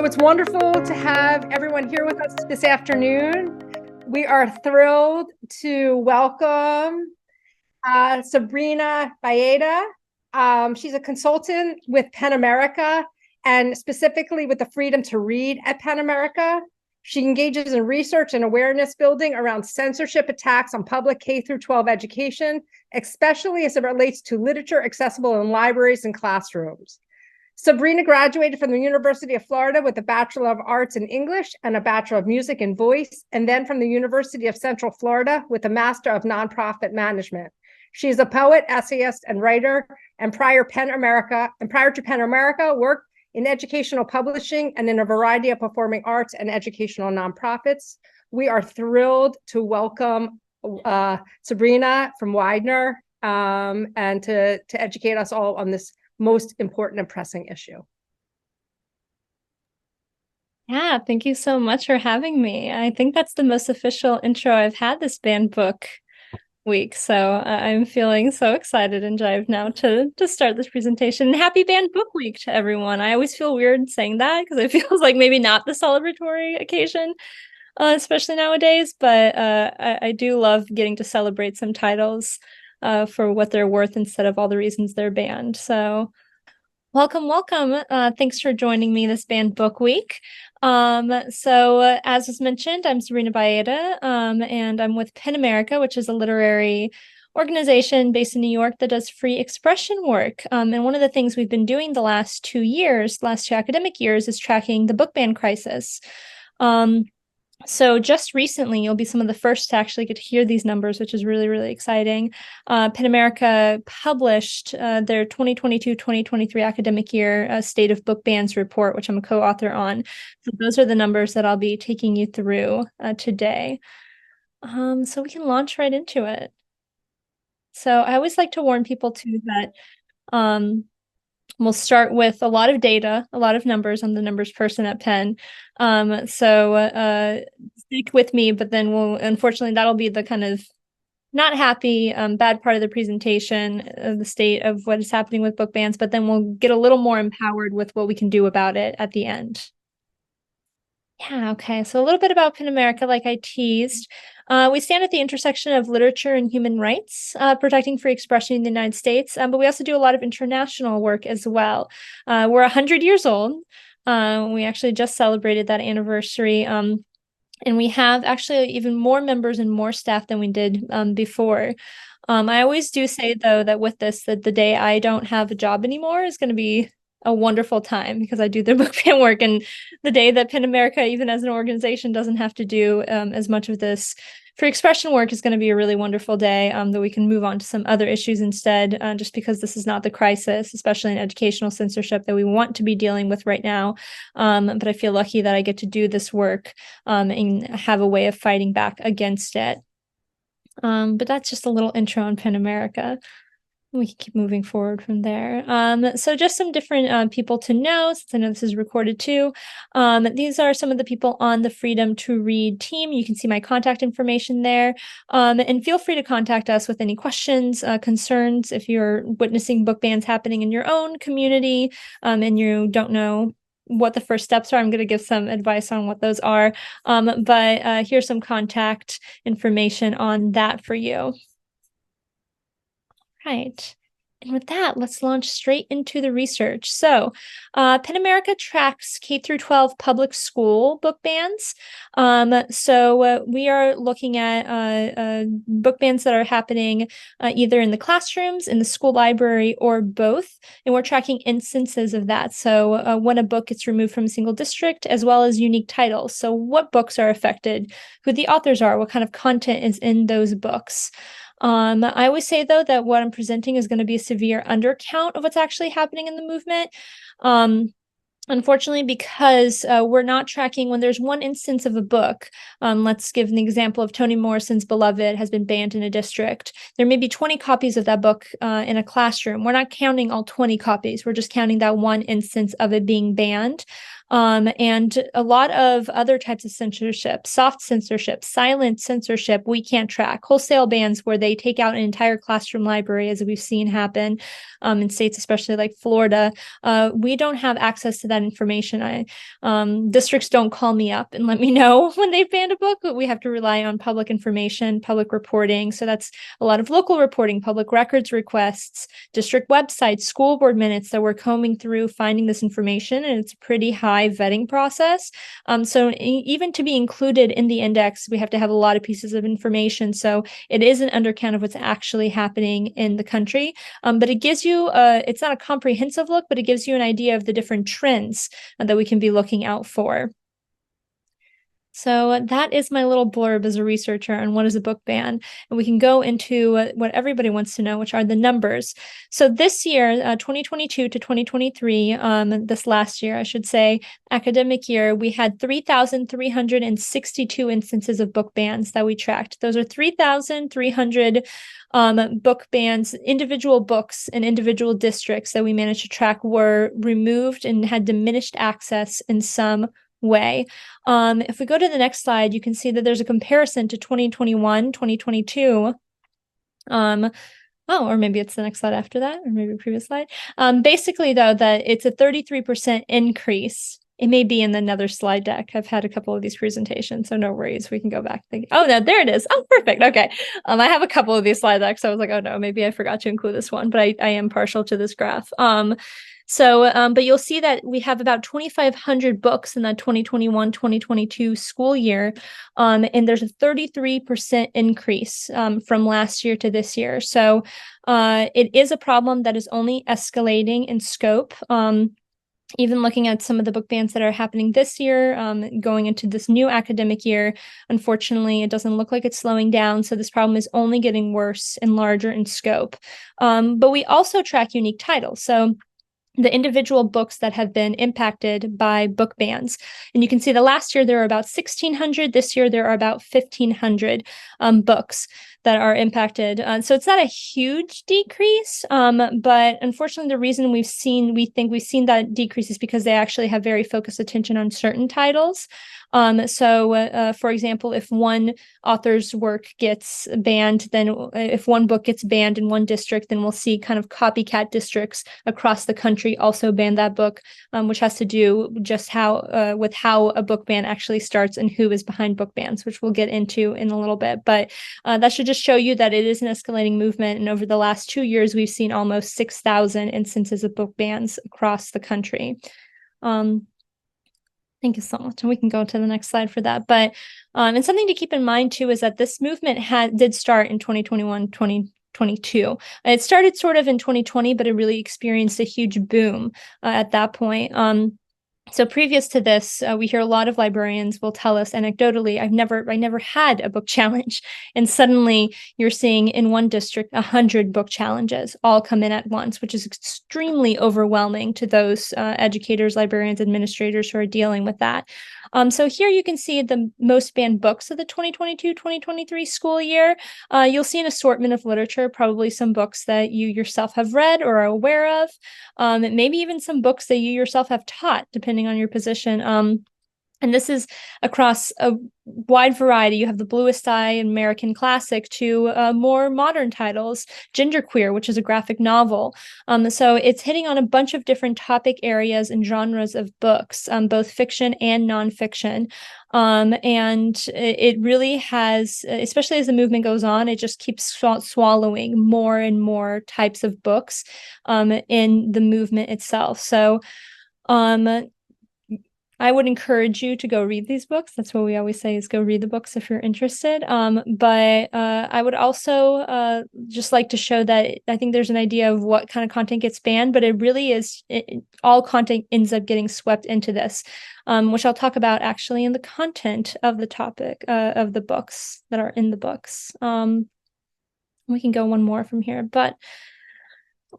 So it's wonderful to have everyone here with us this afternoon. We are thrilled to welcome Sabrina Baêta. She's a consultant with PEN America and specifically with the Freedom to Read at PEN America. She engages in research and awareness building around censorship attacks on public K-12 education, especially as it relates to literature accessible in libraries and classrooms. Sabrina graduated from the University of Florida with a Bachelor of Arts in English and a Bachelor of Music and Voice, and then from the University of Central Florida with a Master of Nonprofit Management. She is a poet, essayist, and writer, and prior to PEN America, worked in educational publishing and in a variety of performing arts and educational nonprofits. We are thrilled to welcome Sabrina from Widener and to educate us all on this most important and pressing issue. Yeah, thank you so much for having me. I think that's the most official intro I've had this banned book week. So I'm feeling so excited and jived now to start this presentation. And happy banned book week to everyone. I always feel weird saying that because it feels like maybe not the celebratory occasion, especially nowadays. But I do love getting to celebrate some titles for what they're worth instead of all the reasons they're banned. So welcome. Thanks for joining me this banned book week. As was mentioned, I'm Sabrina Baêta, and I'm with PEN America, which is a literary organization based in New York that does free expression work. And one of the things we've been doing the last two academic years, is tracking the book ban crisis. So just recently, you'll be some of the first to actually get to hear these numbers, which is really, really exciting. PEN America published their 2022-2023 academic year State of Book Bans report, which I'm a co-author on. So those are the numbers that I'll be taking you through today. So we can launch right into it. So I always like to warn people too that we'll start with a lot of data, a lot of numbers. I'm the numbers person at PEN. Stick with me, but then unfortunately, that'll be the kind of not happy, bad part of the presentation of the state of what is happening with book bans, but then we'll get a little more empowered with what we can do about it at the end. Yeah, okay. So a little bit about PEN America, like I teased. We stand at the intersection of literature and human rights, protecting free expression in the United States, but we also do a lot of international work as well. We're 100 years old. We actually just celebrated that anniversary, and we have actually even more members and more staff than we did before. I always do say, though, that with this, that the day I don't have a job anymore is going to be a wonderful time because I do the book ban work, and the day that PEN America, even as an organization, doesn't have to do as much of this free expression work is going to be a really wonderful day that we can move on to some other issues instead, just because this is not the crisis, especially in educational censorship, that we want to be dealing with right now. But I feel lucky that I get to do this work and have a way of fighting back against it. But that's just a little intro on PEN America. We can keep moving forward from there. So just some different people to know, since I know this is recorded too. These are some of the people on the Freedom to Read team. You can see my contact information there. And feel free to contact us with any questions, concerns, if you're witnessing book bans happening in your own community and you don't know what the first steps are. I'm going to give some advice on what those are. But here's some contact information on that for you. Right. And with that, let's launch straight into the research. So PEN America tracks K-12 public school book bans. We are looking at book bans that are happening either in the classrooms, in the school library, or both. And we're tracking instances of that. So when a book gets removed from a single district, as well as unique titles. So what books are affected, who the authors are, what kind of content is in those books. I always say, though, that what I'm presenting is going to be a severe undercount of what's actually happening in the movement. Unfortunately, because we're not tracking when there's one instance of a book. Let's give an example of Toni Morrison's Beloved has been banned in a district. There may be 20 copies of that book in a classroom. We're not counting all 20 copies. We're just counting that one instance of it being banned. And a lot of other types of censorship, soft censorship, silent censorship, we can't track. Wholesale bans where they take out an entire classroom library, as we've seen happen in states, especially like Florida. We don't have access to that information. Districts don't call me up and let me know when they've banned a book, but we have to rely on public information, public reporting. So that's a lot of local reporting, public records requests, district websites, school board minutes that we're combing through, finding this information, and it's a pretty high vetting process. So even to be included in the index, we have to have a lot of pieces of information. So it is an undercount of what's actually happening in the country. But it gives you, it's not a comprehensive look, but it gives you an idea of the different trends that we can be looking out for. So that is my little blurb as a researcher on what is a book ban. And we can go into what everybody wants to know, which are the numbers. So this year, 2022 to 2023, this last year, I should say, academic year, we had 3,362 instances of book bans that we tracked. Those are 3,300 book bans, individual books in individual districts that we managed to track were removed and had diminished access in some way. If we go to the next slide, you can see that there's a comparison to 2021, 2022. Or maybe it's the next slide after that, or maybe a previous slide. Basically, though, that it's a 33% increase. It may be in another slide deck. I've had a couple of these presentations, so no worries. We can go back. Oh, no, there it is. Oh, perfect. Okay. I have a couple of these slide decks. So I was like, oh, no, maybe I forgot to include this one, but I am partial to this graph. But you'll see that we have about 2,500 books in that 2021-2022 school year, and there's a 33% increase from last year to this year. So it is a problem that is only escalating in scope. Even looking at some of the book bans that are happening this year, going into this new academic year, unfortunately, it doesn't look like it's slowing down. So this problem is only getting worse and larger in scope. But we also track unique titles. So the individual books that have been impacted by book bans. And you can see the last year there were about 1,600. This year there are about 1,500 books that are impacted. So it's not a huge decrease, but unfortunately the reason we think we've seen that decrease is because they actually have very focused attention on certain titles. For example, if one author's work gets banned, then if one book gets banned in one district, then we'll see kind of copycat districts across the country also ban that book, which has to do just with how a book ban actually starts and who is behind book bans, which we'll get into in a little bit. But that should just show you that it is an escalating movement. And over the last 2 years, we've seen almost 6,000 instances of book bans across the country. Thank you so much. And we can go to the next slide for that. But and something to keep in mind, too, is that this movement did start in 2021, 2022. It started sort of in 2020, but it really experienced a huge boom at that point. So previous to this, we hear a lot of librarians will tell us anecdotally, I never had a book challenge. And suddenly you're seeing in one district, 100 book challenges all come in at once, which is extremely overwhelming to those educators, librarians, administrators who are dealing with that. So here you can see the most banned books of the 2022-2023 school year. You'll see an assortment of literature, probably some books that you yourself have read or are aware of, maybe even some books that you yourself have taught, depending on your position. And this is across a wide variety. You have The Bluest Eye, American classic, to more modern titles, Genderqueer, which is a graphic novel. So it's hitting on a bunch of different topic areas and genres of books, both fiction and nonfiction. And it really has, especially as the movement goes on, it just keeps swallowing more and more types of books in the movement itself. So I would encourage you to go read these books. That's what we always say, is go read the books if you're interested. But I would also just like to show that I think there's an idea of what kind of content gets banned, but it really is, all content ends up getting swept into this, which I'll talk about actually in the content of the topic of the books that are in the books. We can go one more from here, but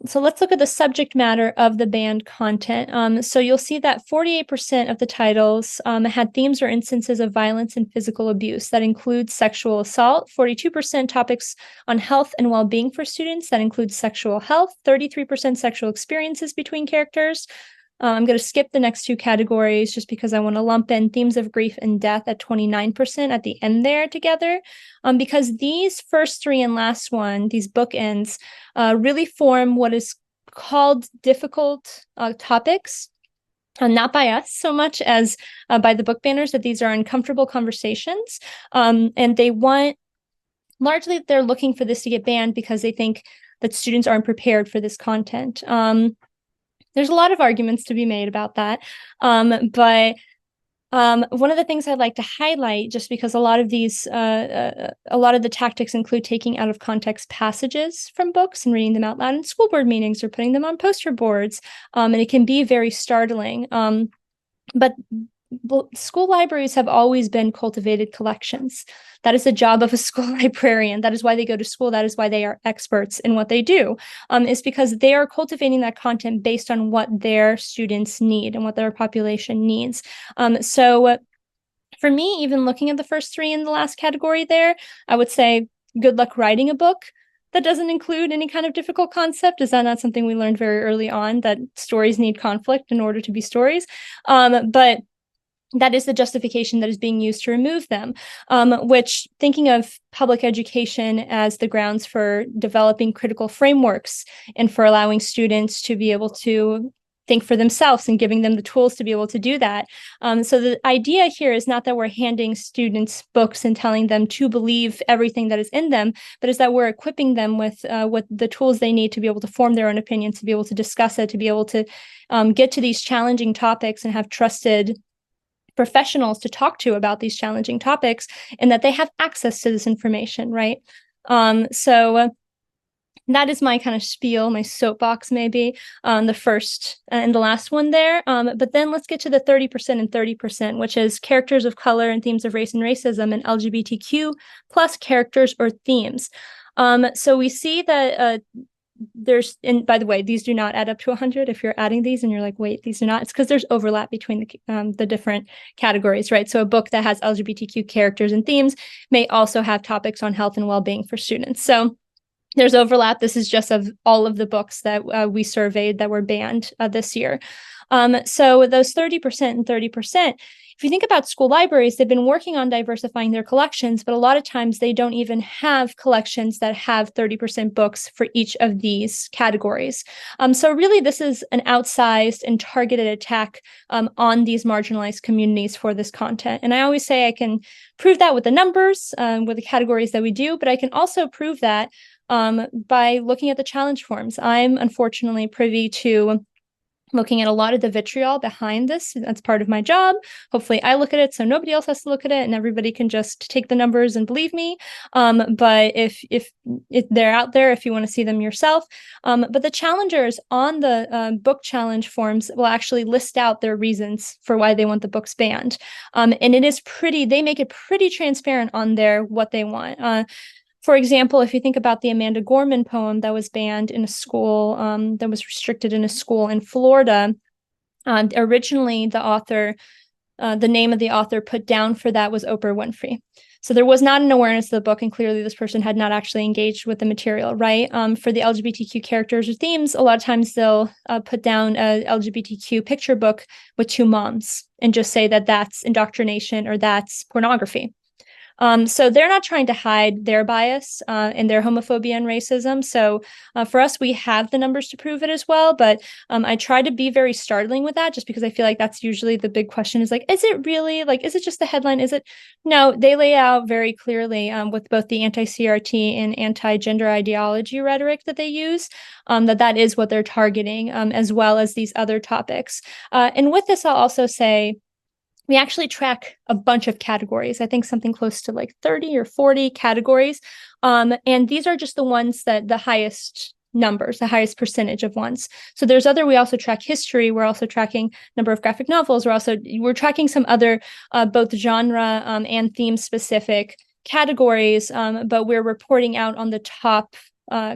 so let's look at the subject matter of the banned content. So you'll see that 48% of the titles had themes or instances of violence and physical abuse. That includes sexual assault, 42% topics on health and well-being for students. That includes sexual health, 33% sexual experiences between characters, I'm going to skip the next two categories just because I want to lump in themes of grief and death at 29% at the end there together. Because these first three and last one, these bookends, really form what is called difficult topics. Not by us so much as by the book banners, that these are uncomfortable conversations. And they want, largely, they're looking for this to get banned because they think that students aren't prepared for this content. There's a lot of arguments to be made about that. But one of the things I'd like to highlight, just because a lot of the tactics include taking out of context passages from books and reading them out loud in school board meetings or putting them on poster boards. And it can be very startling. But school libraries have always been cultivated collections. That is the job of a school librarian. That is why they go to school. That is why they are experts in what they do, is because they are cultivating that content based on what their students need and what their population needs. So for me, even looking at the first three in the last category there, I would say good luck writing a book that doesn't include any kind of difficult concept. Is that not something we learned very early on, that stories need conflict in order to be stories? But that is the justification that is being used to remove them, which, thinking of public education as the grounds for developing critical frameworks and for allowing students to be able to think for themselves and giving them the tools to be able to do that. So the idea here is not that we're handing students books and telling them to believe everything that is in them, but is that we're equipping them with the tools they need to be able to form their own opinions, to be able to discuss it, to be able to get to these challenging topics and have trusted professionals to talk to about these challenging topics, and that they have access to this information, right? So that is my kind of spiel, my soapbox maybe, the first and the last one there. But then let's get to the 30% and 30%, which is characters of color and themes of race and racism and LGBTQ plus characters or themes. So we see that and by the way, these do not add up to 100. If you're adding these and you're like, wait, these are not, it's because there's overlap between the different categories, right? So a book that has LGBTQ characters and themes may also have topics on health and well-being for students. So there's overlap. This is just of all of the books that we surveyed that were banned this year. So those 30% and 30%, if you think about school libraries, they've been working on diversifying their collections, but a lot of times they don't even have collections that have 30% books for each of these categories. So really, this is an outsized and targeted attack on these marginalized communities for this content. And I always say I can prove that with the numbers, with the categories that we do, but I can also prove that by looking at the challenge forms. I'm unfortunately privy to looking at a lot of the vitriol behind this. That's part of my job. Hopefully I look at it so nobody else has to look at it and everybody can just take the numbers and believe me. But if they're out there, if you want to see them yourself. But the challengers on the book challenge forms will actually list out their reasons for why they want the books banned. And they make it pretty transparent on there what they want. For example, if you think about the Amanda Gorman poem that was banned in a school, that was restricted in a school in Florida, originally the name of the author put down for that was Oprah Winfrey. So there was not an awareness of the book, and clearly this person had not actually engaged with the material, right? For the LGBTQ characters or themes, a lot of times they'll put down a LGBTQ picture book with two moms and just say that that's indoctrination or that's pornography. So they're not trying to hide their bias and their homophobia and racism. So for us, we have the numbers to prove it as well. But I try to be very startling with that, just because I feel like that's usually the big question is like, is it really, like, is it just the headline? Is it? No, they lay out very clearly with both the anti-CRT and anti-gender ideology rhetoric that they use, that is what they're targeting, as well as these other topics. And with this, I'll also say, we actually track a bunch of categories. I think something close to like 30 or 40 categories. And these are just the ones that the highest numbers, the highest percentage of ones. So we also track history. We're also tracking number of graphic novels. We're tracking some other both genre and theme specific categories, but we're reporting out on the top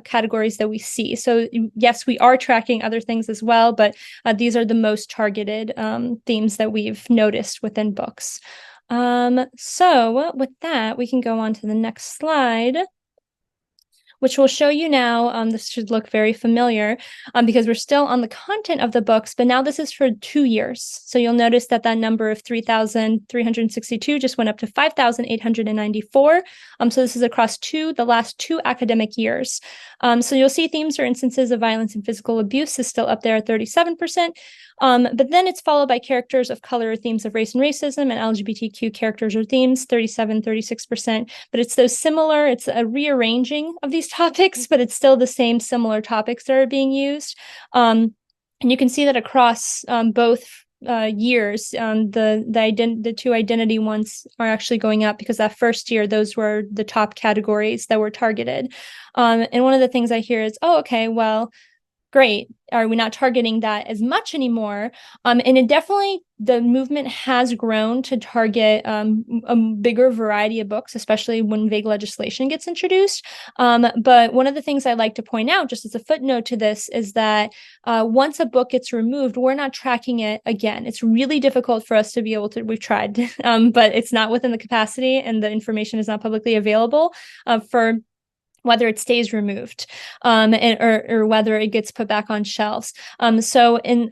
categories that we see. So yes, we are tracking other things as well, but these are the most targeted themes that we've noticed within books. So with that, we can go on to the next slide, which will show you now. This should look very familiar because we're still on the content of the books, but now this is for 2 years. So you'll notice that that number of 3,362 just went up to 5,894. So this is across the last 2 academic years. So you'll see themes or instances of violence and physical abuse is still up there at 37%. But then it's followed by characters of color, themes of race and racism, and LGBTQ characters or themes, 37, 36%. But it's it's a rearranging of these topics, but it's still the same similar topics that are being used. And you can see that across both years, the 2 identity ones are actually going up because that first year, those were the top categories that were targeted. And one of the things I hear is, oh, okay, well, great. Are we not targeting that as much anymore? And the movement has grown to target a bigger variety of books, especially when vague legislation gets introduced. But one of the things I like to point out, just as a footnote to this, is that once a book gets removed, we're not tracking it again. It's really difficult for us to be able to, we've tried, but it's not within the capacity and the information is not publicly available for whether it stays removed or whether it gets put back on shelves. So in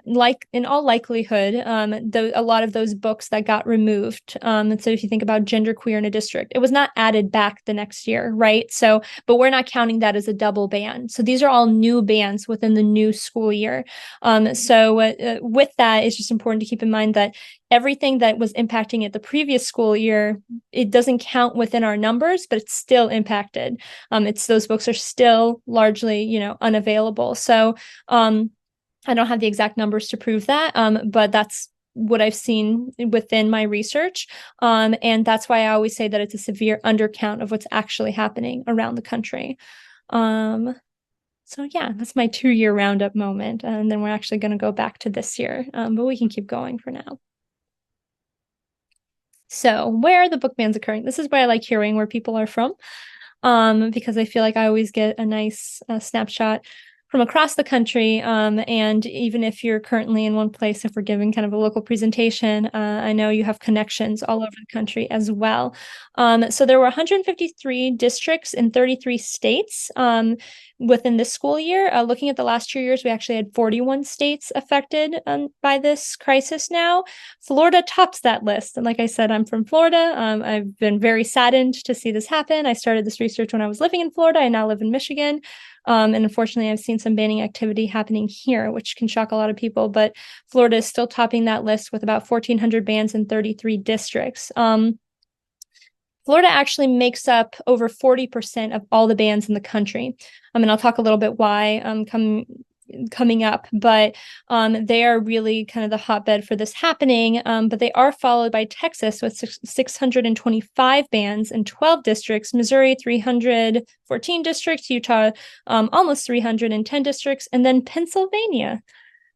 all likelihood, a lot of those books that got removed, and so if you think about genderqueer in a district, it was not added back the next year, right? So, but we're not counting that as a double ban. So these are all new bans within the new school year. With that, it's just important to keep in mind that everything that was impacting it the previous school year, it doesn't count within our numbers, but it's still impacted. Those books are still largely, unavailable. So I don't have the exact numbers to prove that, but that's what I've seen within my research. And that's why I always say that it's a severe undercount of what's actually happening around the country. So yeah, that's my 2-year roundup moment. And then we're actually going to go back to this year, but we can keep going for now. So where are the book bans occurring? This is where I like hearing where people are from, because I feel like I always get a nice snapshot from across the country. And even if you're currently in one place, if we're giving kind of a local presentation, I know you have connections all over the country as well. So there were 153 districts in 33 states within this school year. Looking at the last 2 years, we actually had 41 states affected by this crisis now. Florida tops that list. And like I said, I'm from Florida. I've been very saddened to see this happen. I started this research when I was living in Florida. I now live in Michigan. And unfortunately, I've seen some banning activity happening here, which can shock a lot of people. But Florida is still topping that list with about 1,400 bans in 33 districts. Florida actually makes up over 40% of all the bans in the country. And I'll talk a little bit why coming up, but they are really kind of the hotbed for this happening. But they are followed by Texas with 625 bans in 12 districts, Missouri 314 districts, Utah almost 310 districts, and then Pennsylvania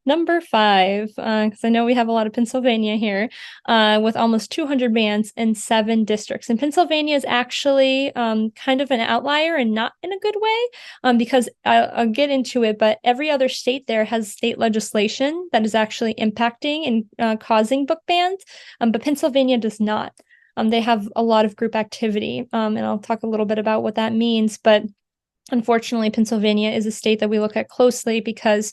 number 5, because I know we have a lot of Pennsylvania here, with almost 200 bans in 7 districts. And Pennsylvania is actually kind of an outlier and not in a good way, because I'll get into it, but every other state there has state legislation that is actually impacting and causing book bans, but Pennsylvania does not. They have a lot of group activity, and I'll talk a little bit about what that means, but unfortunately, Pennsylvania is a state that we look at closely because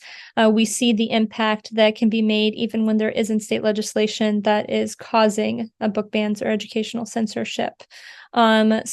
we see the impact that can be made even when there isn't state legislation that is causing book bans or educational censorship. And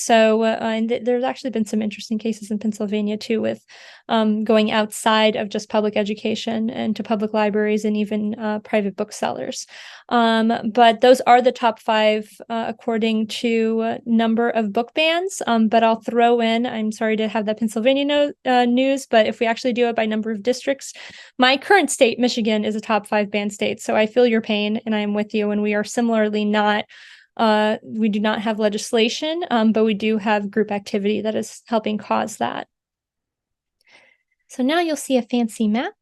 there's actually been some interesting cases in Pennsylvania too, with going outside of just public education and to public libraries and even private booksellers. But those are the top 5 according to number of book bans. But I'll throw in, I'm sorry to have that Pennsylvania news, but if we actually do it by number of districts, my current state, Michigan, is a top 5 ban state. So I feel your pain and I am with you. And we are similarly not we do not have legislation, but we do have group activity that is helping cause that. So now you'll see a fancy map.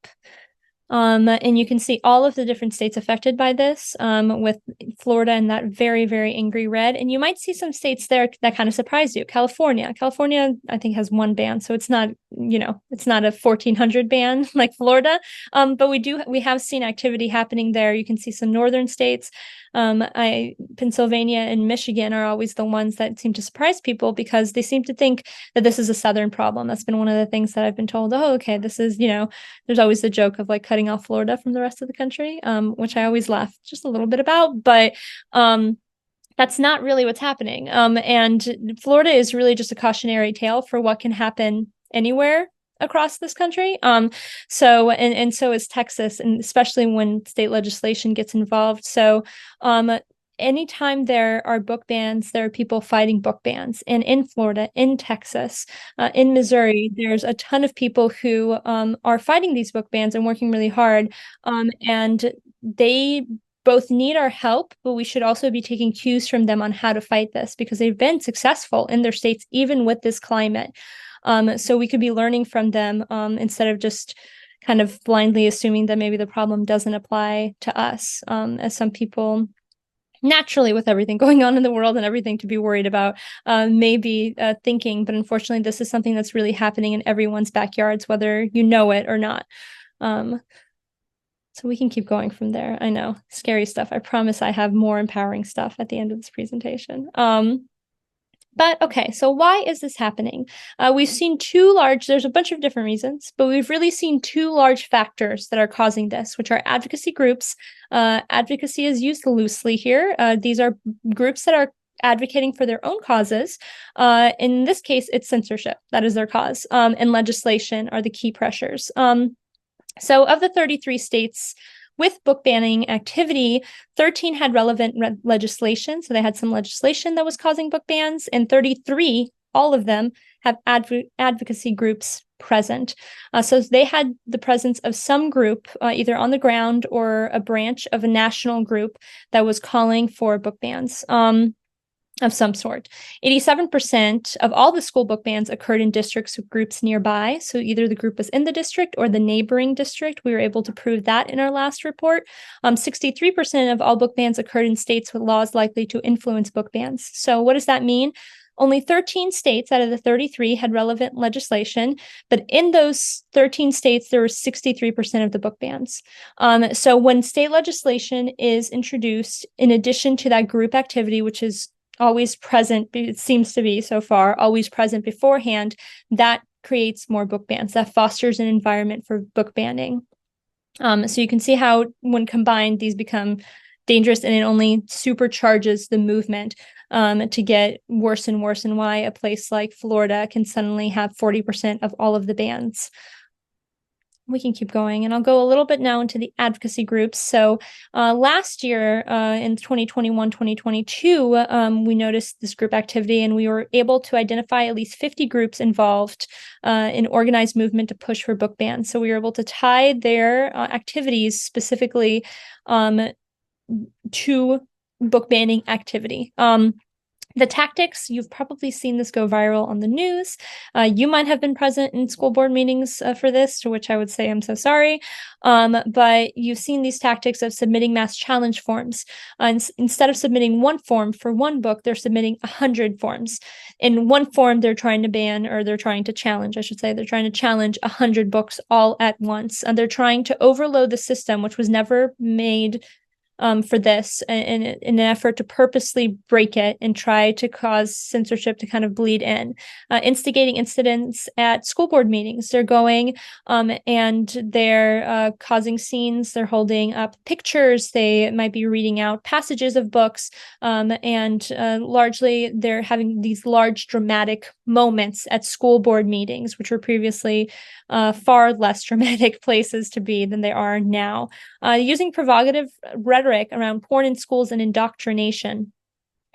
And you can see all of the different states affected by this, with Florida in that very, very angry red. And you might see some states there that kind of surprise you. California, I think, has one ban, so it's not, it's not a 1,400 ban like Florida. But we have seen activity happening there. You can see some northern states. Pennsylvania and Michigan are always the ones that seem to surprise people because they seem to think that this is a southern problem. That's been one of the things that I've been told. Oh, okay, this is, there's always the joke of like cutting off Florida from the rest of the country, which I always laugh just a little bit about. But that's not really what's happening. And Florida is really just a cautionary tale for what can happen anywhere across this country. So is Texas, and especially when state legislation gets involved. So anytime there are book bans, there are people fighting book bans. And in Florida, in Texas, in Missouri, there's a ton of people who are fighting these book bans and working really hard. And they both need our help, but we should also be taking cues from them on how to fight this because they've been successful in their states, even with this climate. So we could be learning from them instead of just kind of blindly assuming that maybe the problem doesn't apply to us, as some people naturally, with everything going on in the world and everything to be worried about, maybe thinking. But unfortunately, this is something that's really happening in everyone's backyards, whether you know it or not. So we can keep going from there. I know, scary stuff. I promise I have more empowering stuff at the end of this presentation. But okay, so why is this happening? We've seen there's a bunch of different reasons, but we've really seen two large factors that are causing this, which are advocacy groups. Advocacy is used loosely here. These are groups that are advocating for their own causes. In this case, it's censorship. That is their cause. And legislation are the key pressures. So of the 33 states with book banning activity, 13 had relevant legislation. So they had some legislation that was causing book bans, and 33, all of them, have advocacy groups present. So they had the presence of some group, either on the ground or a branch of a national group that was calling for book bans. Of some sort. 87% of all the school book bans occurred in districts with groups nearby. So either the group was in the district or the neighboring district. We were able to prove that in our last report. 63% of all book bans occurred in states with laws likely to influence book bans. So what does that mean? Only 13 states out of the 33 had relevant legislation, but in those 13 states, there were 63% of the book bans. So when state legislation is introduced, in addition to that group activity, which is always present, it seems to be so far, always present beforehand, that creates more book bans. That fosters an environment for book banning. So you can see how when combined, these become dangerous, and it only supercharges the movement to get worse and worse, and why a place like Florida can suddenly have 40% of all of the bans. We can keep going, and I'll go a little bit now into the advocacy groups. So last year in 2021, 2022, we noticed this group activity, and we were able to identify at least 50 groups involved in organized movement to push for book bans. So we were able to tie their activities specifically to book banning activity. The tactics, you've probably seen this go viral on the news. You might have been present in school board meetings for this, to which I would say I'm so sorry. But you've seen these tactics of submitting mass challenge forms. Instead of submitting one form for one book, they're submitting 100 forms. In one form, they're trying to ban, or they're trying to challenge, I should say, they're trying to challenge 100 books all at once. And they're trying to overload the system, which was never made for this, in an effort to purposely break it and try to cause censorship to kind of bleed in. Instigating incidents at school board meetings. They're going and they're causing scenes. They're holding up pictures. They might be reading out passages of books. And largely, they're having these large dramatic moments at school board meetings, which were previously far less dramatic places to be than they are now. Using provocative rhetoric around porn in schools and indoctrination.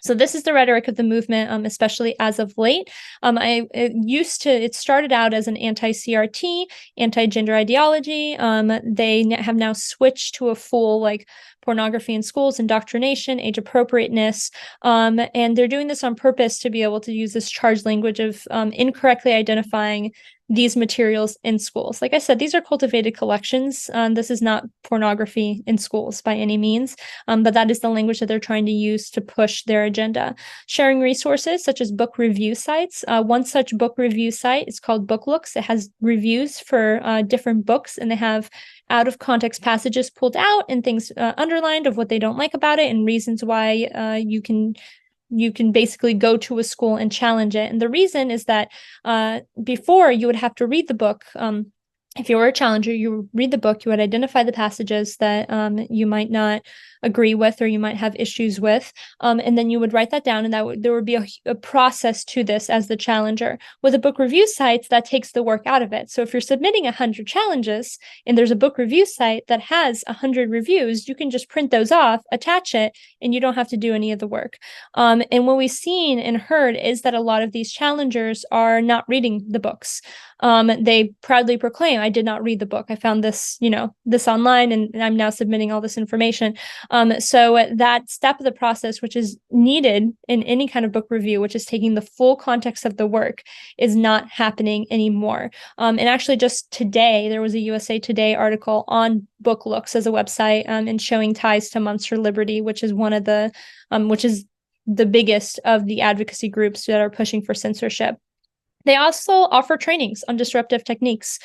So this is the rhetoric of the movement, especially as of late. It started out as an anti-CRT, anti-gender ideology. They have now switched to a full, like, pornography in schools, indoctrination, age appropriateness. And they're doing this on purpose to be able to use this charged language of incorrectly identifying these materials in schools. Like I said, these are cultivated collections. This is not pornography in schools by any means, but that is the language that they're trying to use to push their agenda. Sharing resources such as book review sites. One such book review site is called Booklooks. It has reviews for different books, and they have out of context passages pulled out and things underlined of what they don't like about it and reasons why you can basically go to a school and challenge it. And the reason is that before you would have to read the book. If you were a challenger, you would read the book, you would identify the passages that you might not agree with or you might have issues with, and then you would write that down, and there would be a process to this as the challenger. With a book review sites, that takes the work out of it. So if you're submitting 100 challenges and there's a book review site that has 100 reviews, you can just print those off, attach it, and you don't have to do any of the work. And what we've seen and heard is that a lot of these challengers are not reading the books. They proudly proclaim, I did not read the book. I found this, this online, and I'm now submitting all this information. So that step of the process, which is needed in any kind of book review, which is taking the full context of the work, is not happening anymore. And actually just today, there was a USA Today article on Booklooks as a website, and showing ties to Moms for Liberty, which is which is the biggest of the advocacy groups that are pushing for censorship. They also offer trainings on disruptive techniques.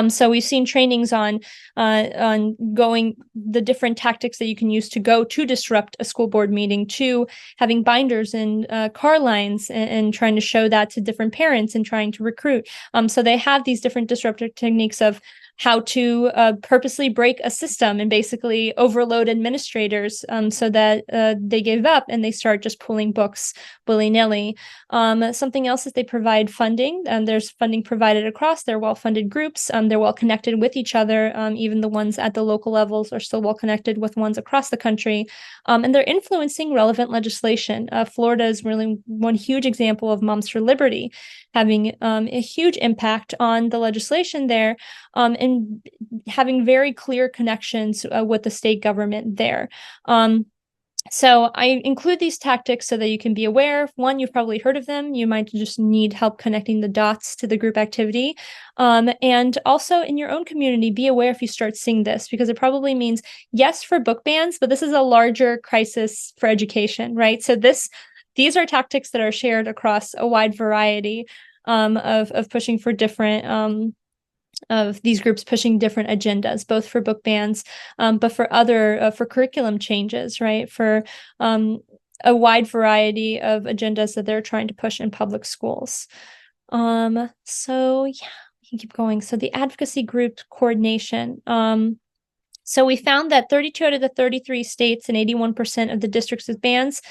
So we've seen trainings on going the different tactics that you can use to go to disrupt a school board meeting, to having binders and car lines and trying to show that to different parents and trying to recruit. So they have these different disruptive techniques of how to purposely break a system and basically overload administrators so that they give up and they start just pulling books willy-nilly. Something else is they provide funding. There's funding provided across. They're well-funded groups. They're well-connected with each other. Even the ones at the local levels are still well-connected with ones across the country. And they're influencing relevant legislation. Florida is really one huge example of Moms for Liberty having a huge impact on the legislation there, and having very clear connections with the state government there. So I include these tactics so that you can be aware. One, you've probably heard of them. You might just need help connecting the dots to the group activity. And also in your own community, be aware if you start seeing this, because it probably means yes for book bans, but this is a larger crisis for education, right? So these are tactics that are shared across a wide variety of pushing for different of these groups pushing different agendas, both for book bans, but for other for curriculum changes, right? For a wide variety of agendas that they're trying to push in public schools. So yeah, we can keep going. So the advocacy group coordination. So we found that 32 out of the 33 states and 81% of the districts with bans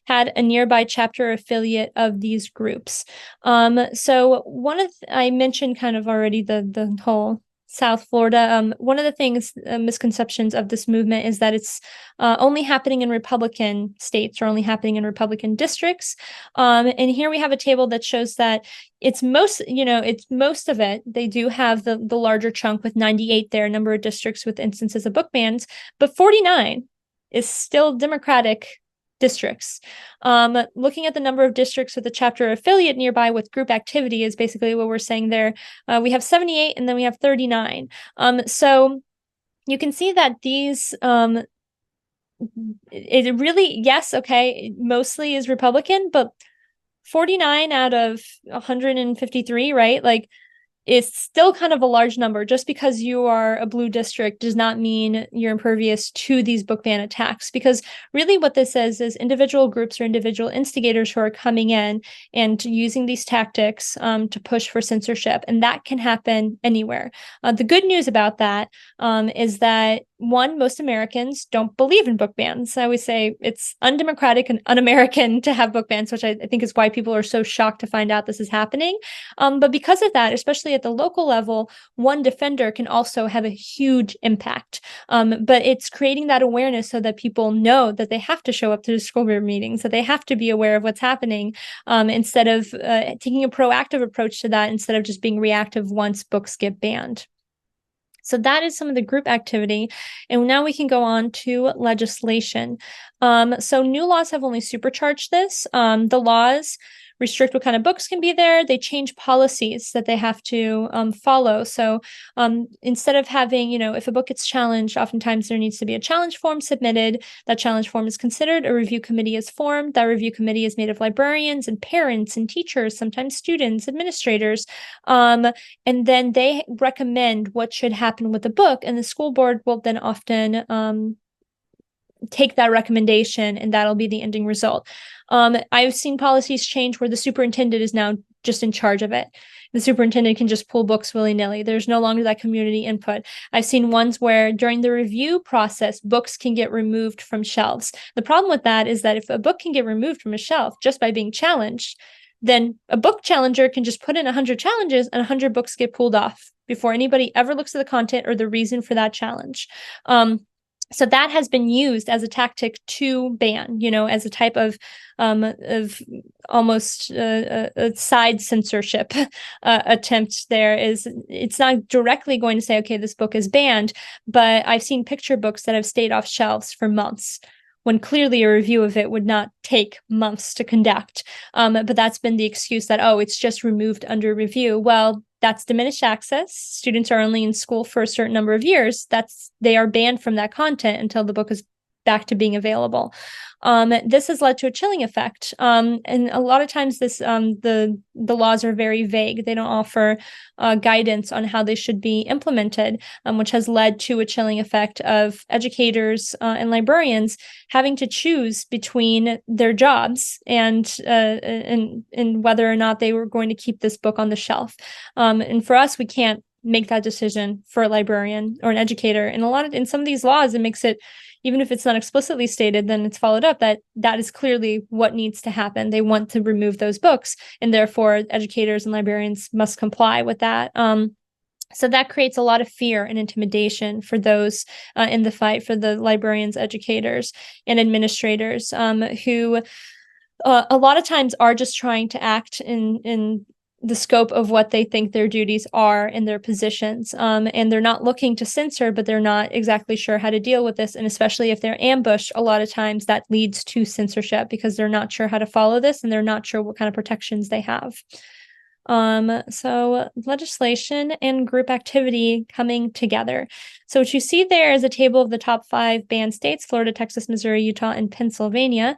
had a nearby chapter affiliate of these groups. So I mentioned kind of already the whole South Florida. One of the things, misconceptions of this movement is that it's only happening in Republican states or only happening in Republican districts. And here we have a table that shows that it's most of it. They do have the larger chunk with 98 there, number of districts with instances of book bans, but 49 is still Democratic districts. Looking at the number of districts with a chapter affiliate nearby with group activity is basically what we're saying there. We have 78 and then we have 39. So you can see that these, it really, yes, okay, it mostly is Republican, but 49 out of 153, right? Like, it's still kind of a large number. Just because you are a blue district does not mean you're impervious to these book ban attacks, because really what this is individual groups or individual instigators who are coming in and using these tactics to push for censorship, and that can happen anywhere. The good news about that is that, one, most Americans don't believe in book bans. I always say it's undemocratic and un-American to have book bans, which I think is why people are so shocked to find out this is happening. But because of that, especially at the local level, one defender can also have a huge impact. But it's creating that awareness so that people know that they have to show up to the school board meetings, that they have to be aware of what's happening, instead of taking a proactive approach to that, instead of just being reactive once books get banned. So that is some of the group activity. And now we can go on to legislation. So new laws have only supercharged this. The laws restrict what kind of books can be there. They change policies that they have to follow. So instead of having, if a book gets challenged, oftentimes there needs to be a challenge form submitted. That challenge form is considered. A review committee is formed. That review committee is made of librarians and parents and teachers, sometimes students, administrators. And then they recommend what should happen with the book. And the school board will then often take that recommendation, and that'll be the ending result. I've seen policies change where the superintendent is now just in charge of it. The superintendent can just pull books willy-nilly. There's no longer that community input. I've seen ones where during the review process, books can get removed from shelves. The problem with that is that if a book can get removed from a shelf just by being challenged, then a book challenger can just put in 100 challenges and 100 books get pulled off before anybody ever looks at the content or the reason for that challenge. So that has been used as a tactic to ban, as a type of almost a side censorship attempt. It's not directly going to say, okay, this book is banned, but I've seen picture books that have stayed off shelves for months, when clearly a review of it would not take months to conduct. But that's been the excuse that, it's just removed under review. Well, that's diminished access. Students are only in school for a certain number of years. They are banned from that content until the book is back to being available. This has led to a chilling effect. And a lot of times the laws are very vague. They don't offer guidance on how they should be implemented, which has led to a chilling effect of educators and librarians having to choose between their jobs and whether or not they were going to keep this book on the shelf. And for us, we can't make that decision for a librarian or an educator. And in some of these laws, it makes it, even if it's not explicitly stated, then it's followed up that is clearly what needs to happen. They want to remove those books, and therefore educators and librarians must comply with that. So that creates a lot of fear and intimidation for those in the fight, for the librarians, educators, and administrators who a lot of times are just trying to act in the scope of what they think their duties are in their positions. And they're not looking to censor, but they're not exactly sure how to deal with this. And especially if they're ambushed, a lot of times that leads to censorship because they're not sure how to follow this and they're not sure what kind of protections they have. So legislation and group activity coming together. So what you see there is a table of the top 5 banned states: Florida, Texas, Missouri, Utah, and Pennsylvania.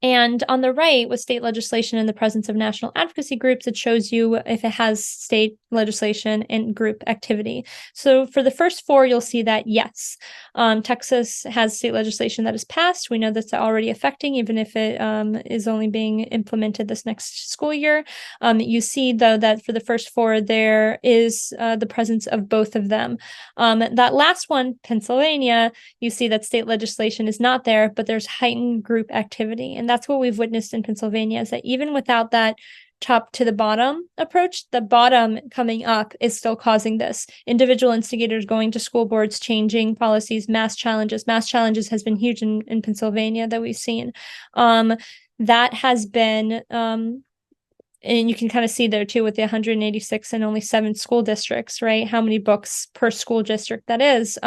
And on the right, with state legislation in the presence of national advocacy groups, it shows you if it has state legislation and group activity. So for the first 4, you'll see that, yes, Texas has state legislation that is passed. We know that's already affecting, even if it is only being implemented this next school year. You see, though, that for the first 4, there is the presence of both of them. That last one, Pennsylvania, you see that state legislation is not there, but there's heightened group activity. And that's what we've witnessed in Pennsylvania, is that even without that top to the bottom approach, the bottom coming up is still causing this. Individual instigators going to school boards, changing policies, mass challenges. Mass challenges has been huge in Pennsylvania that we've seen. That has been, and you can kind of see there too with the 186 and only 7 school districts, right? How many books per school district that is.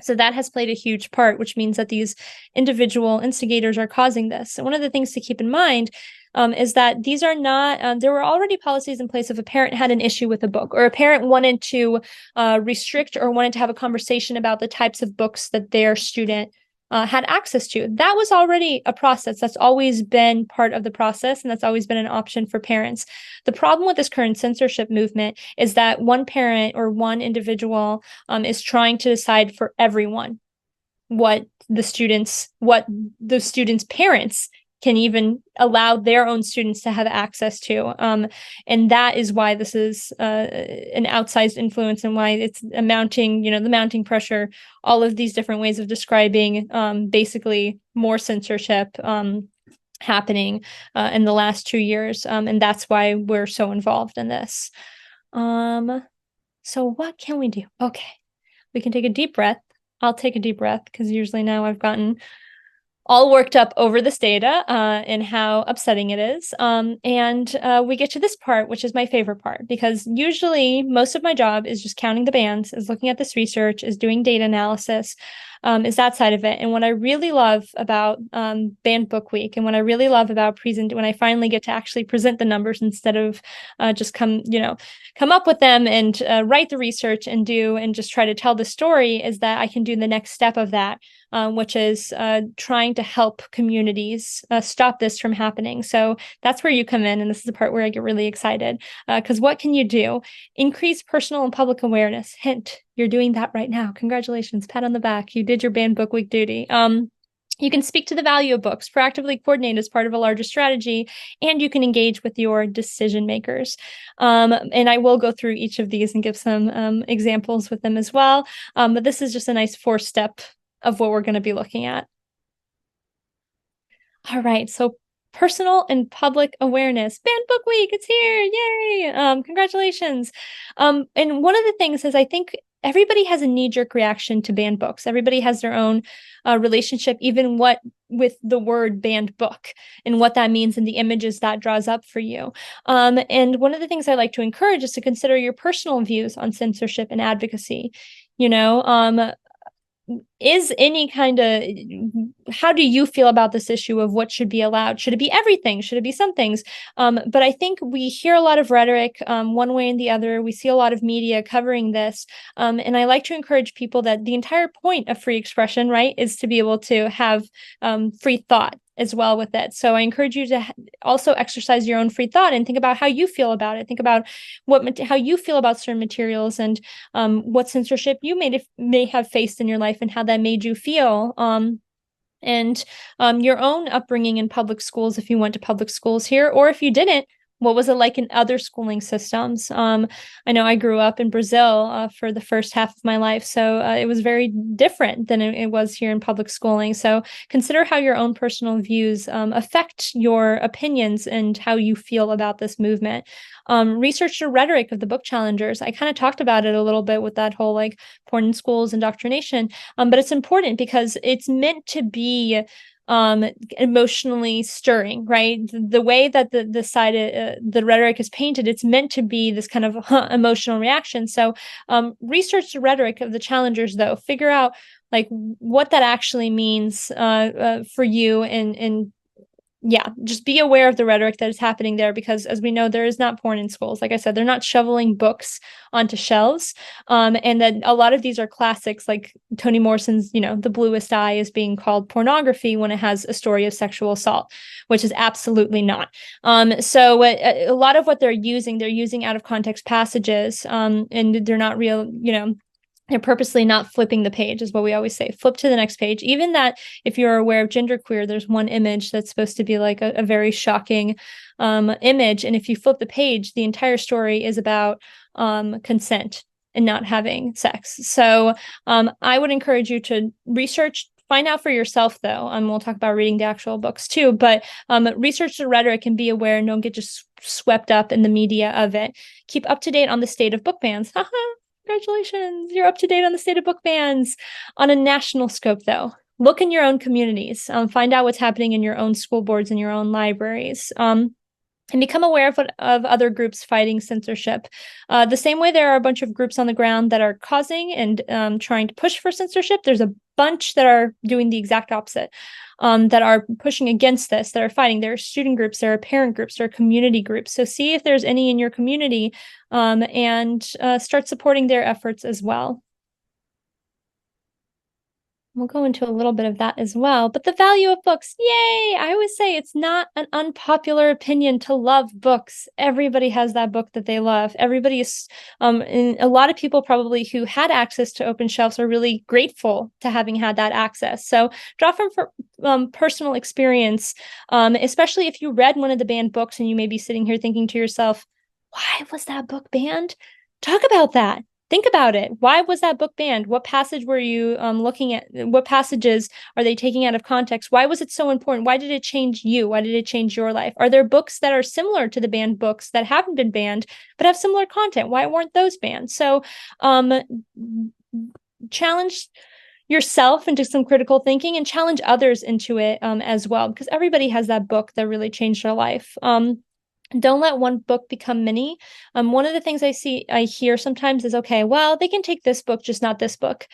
So that has played a huge part, which means that these individual instigators are causing this. And one of the things to keep in mind is that these are not, there were already policies in place if a parent had an issue with a book, or a parent wanted to restrict or wanted to have a conversation about the types of books that their student had access to. That was already a process. That's always been part of the process, and that's always been an option for parents. The problem with this current censorship movement is that one parent or one individual is trying to decide for everyone what the students' parents can even allow their own students to have access to. And that is why this is an outsized influence, and why it's amounting, the mounting pressure, all of these different ways of describing basically more censorship happening in the last 2 years. And that's why we're so involved in this. So what can we do? Okay, we can take a deep breath. I'll take a deep breath because usually now I've gotten all worked up over this data and how upsetting it is. And we get to this part, which is my favorite part, because usually most of my job is just counting the bands, is looking at this research, is doing data analysis. is that side of it. And what I really love about Banned Book Week, and what I really love about when I finally get to actually present the numbers instead of just come up with them and write the research and just try to tell the story, is that I can do the next step of that, which is trying to help communities stop this from happening. So that's where you come in. And this is the part where I get really excited, because what can you do? Increase personal and public awareness. Hint, you're doing that right now. Congratulations, pat on the back. You did your Banned Book Week duty. You can speak to the value of books, proactively coordinate as part of a larger strategy, and you can engage with your decision makers. And I will go through each of these and give some examples with them as well. But this is just a nice 4-step of what we're going to be looking at. All right, so personal and public awareness. Banned Book Week, it's here, yay! Congratulations. And one of the things is, I think everybody has a knee-jerk reaction to banned books. Everybody has their own relationship, even with the word banned book and what that means and the images that draws up for you. And one of the things I like to encourage is to consider your personal views on censorship and advocacy. Is any kind of, how do you feel about this issue of what should be allowed? Should it be everything? Should it be some things? But I think we hear a lot of rhetoric one way and the other. We see a lot of media covering this. And I like to encourage people that the entire point of free expression, right, is to be able to have free thought as well with it. So I encourage you to also exercise your own free thought and think about how you feel about it. Think about how you feel about certain materials, and what censorship you may have faced in your life and how that made you feel. And your own upbringing in public schools, if you went to public schools here, or if you didn't, what was it like in other schooling systems? I know I grew up in Brazil for the first half of my life, so it was very different than it was here in public schooling. So consider how your own personal views affect your opinions and how you feel about this movement. Research the rhetoric of the book challengers. I kind of talked about it a little bit with that whole like porn in schools indoctrination, but it's important because it's meant to be emotionally stirring, right? The way that the rhetoric is painted, it's meant to be this kind of emotional reaction. So research the rhetoric of the challengers, though. Figure out like what that actually means for you, and yeah, just be aware of the rhetoric that is happening there, because as we know, there is not porn in schools. Like I said, they're not shoveling books onto shelves. And then a lot of these are classics, like Toni Morrison's, The Bluest Eye is being called pornography when it has a story of sexual assault, which is absolutely not. So a lot of what they're using out of context passages, and they're not real, they're purposely not flipping the page, is what we always say. Flip to the next page. Even that, if you're aware of genderqueer, there's one image that's supposed to be like a very shocking image. And if you flip the page, the entire story is about consent and not having sex. So I would encourage you to research, find out for yourself, though. We'll talk about reading the actual books too, but research the rhetoric and be aware, and don't get just swept up in the media of it. Keep up to date on the state of book bans. Congratulations, you're up to date on the state of book bans. On a national scope, though, look in your own communities, find out what's happening in your own school boards and your own libraries, and become aware of other groups fighting censorship. The same way there are a bunch of groups on the ground that are causing and trying to push for censorship, there's a bunch that are doing the exact opposite, that are pushing against this, that are fighting. There are student groups, there are parent groups, there are community groups. So see if there's any in your community, and start supporting their efforts as well. We'll go into a little bit of that as well. But the value of books, yay! I always say it's not an unpopular opinion to love books. Everybody has that book that they love. Everybody is, and a lot of people probably who had access to open shelves are really grateful to having had that access. So draw from personal experience, especially if you read one of the banned books and you may be sitting here thinking to yourself, why was that book banned? Talk about that. Think about it. Why was that book banned? What passage were you looking at? What passages are they taking out of context? Why was it so important? Why did it change you? Why did it change your life? Are there books that are similar to the banned books that haven't been banned but have similar content? Why weren't those banned? So challenge yourself into some critical thinking and challenge others into it as well, because everybody has that book that really changed their life. Don't let one book become many. One of the things I hear sometimes is, okay, well, they can take this book, just not this book.